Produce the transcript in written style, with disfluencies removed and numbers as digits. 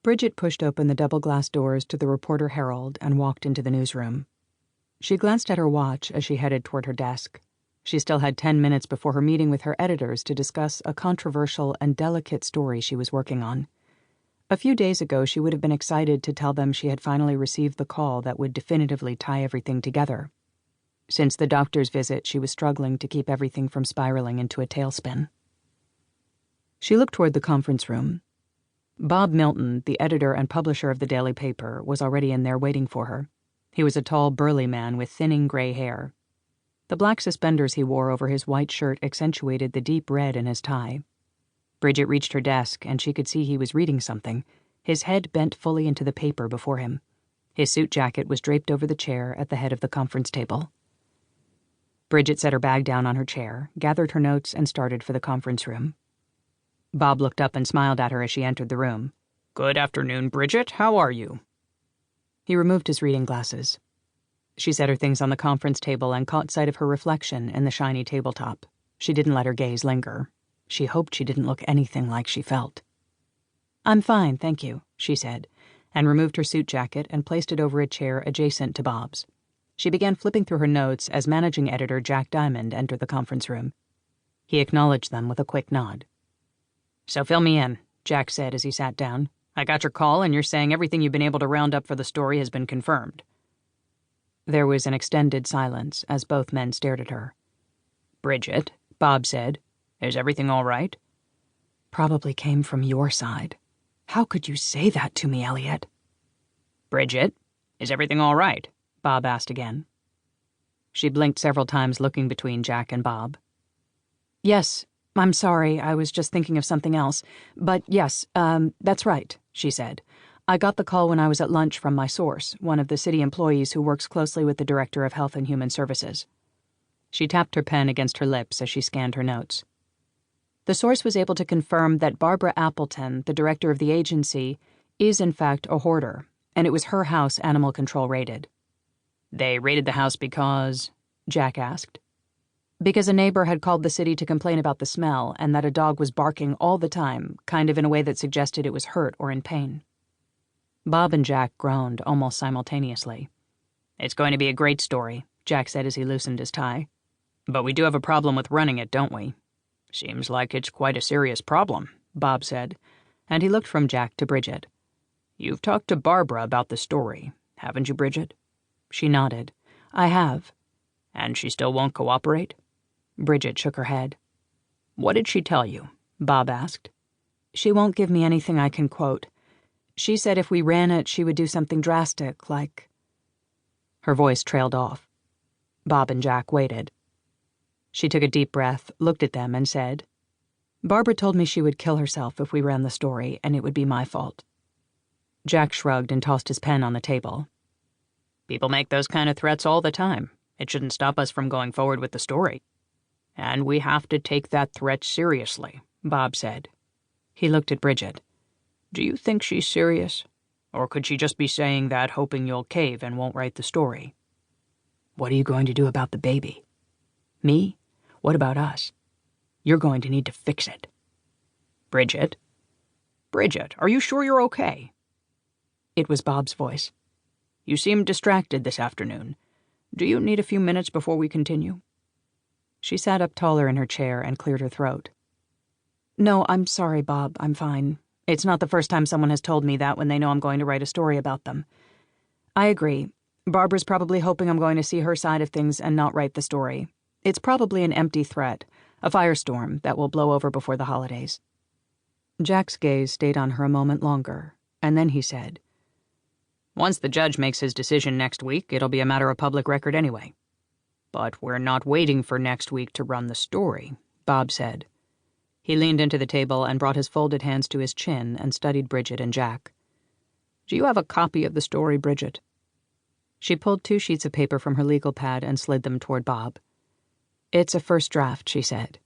Bridgette pushed open the double-glass doors to the Reporter Herald and walked into the newsroom. She glanced at her watch as she headed toward her desk. She still had 10 minutes before her meeting with her editors to discuss a controversial and delicate story she was working on. A few days ago, she would have been excited to tell them she had finally received the call that would definitively tie everything together. Since the doctor's visit, she was struggling to keep everything from spiraling into a tailspin. She looked toward the conference room. Bob Milton, the editor and publisher of the daily paper, was already in there waiting for her. He was a tall, burly man with thinning gray hair. The black suspenders he wore over his white shirt accentuated the deep red in his tie. Bridgette reached her desk, and she could see he was reading something, his head bent fully into the paper before him. His suit jacket was draped over the chair at the head of the conference table. Bridgette set her bag down on her chair, gathered her notes, and started for the conference room. Bob looked up and smiled at her as she entered the room. "Good afternoon, Bridgette. How are you?" He removed his reading glasses. She set her things on the conference table and caught sight of her reflection in the shiny tabletop. She didn't let her gaze linger. She hoped she didn't look anything like she felt. "I'm fine, thank you," she said, and removed her suit jacket and placed it over a chair adjacent to Bob's. She began flipping through her notes as managing editor Jack Diamond entered the conference room. He acknowledged them with a quick nod. "So fill me in," Jack said as he sat down. "I got your call, and you're saying everything you've been able to round up for the story has been confirmed." There was an extended silence as both men stared at her. "Bridgette," Bob said, "is everything all right?" "Probably came from your side. How could you say that to me, Elliot?" "Bridgette, is everything all right?" Bob asked again. She blinked several times, looking between Jack and Bob. "Yes, I'm sorry, I was just thinking of something else. But yes, that's right," she said. "I got the call when I was at lunch from my source, one of the city employees who works closely with the Director of Health and Human Services." She tapped her pen against her lips as she scanned her notes. The source was able to confirm that Barbara Appleton, the director of the agency, is in fact a hoarder, and it was her house animal control raided. "They raided the house because?" Jack asked. "Because a neighbor had called the city to complain about the smell and that a dog was barking all the time, kind of in a way that suggested it was hurt or in pain." Bob and Jack groaned almost simultaneously. "It's going to be a great story," Jack said as he loosened his tie. "But we do have a problem with running it, don't we?" "Seems like it's quite a serious problem," Bob said, and he looked from Jack to Bridgette. "You've talked to Barbara about the story, haven't you, Bridgette?" She nodded. "I have." "And she still won't cooperate?" Bridgette shook her head. "What did she tell you?" Bob asked. "She won't give me anything I can quote. She said if we ran it, she would do something drastic, like—" Her voice trailed off. Bob and Jack waited. She took a deep breath, looked at them, and said, "Barbara told me she would kill herself if we ran the story, and it would be my fault." Jack shrugged and tossed his pen on the table. "People make those kind of threats all the time. It shouldn't stop us from going forward with the story. And we have to take that threat seriously," Bob said. He looked at Bridgette. "Do you think she's serious? Or could she just be saying that hoping you'll cave and won't write the story?" "What are you going to do about the baby?" "Me? What about us? You're going to need to fix it." "Bridgette? Bridgette, are you sure you're okay?" It was Bob's voice. "You seem distracted this afternoon. Do you need a few minutes before we continue?" She sat up taller in her chair and cleared her throat. "No, I'm sorry, Bob. I'm fine. It's not the first time someone has told me that when they know I'm going to write a story about them. I agree. Barbara's probably hoping I'm going to see her side of things and not write the story. It's probably an empty threat, a firestorm that will blow over before the holidays." Jack's gaze stayed on her a moment longer, and then he said, "Once the judge makes his decision next week, it'll be a matter of public record anyway." "But we're not waiting for next week to run the story," Bob said. He leaned into the table and brought his folded hands to his chin and studied Bridgette and Jack. "Do you have a copy of the story, Bridgette?" She pulled 2 sheets of paper from her legal pad and slid them toward Bob. "It's a first draft," she said.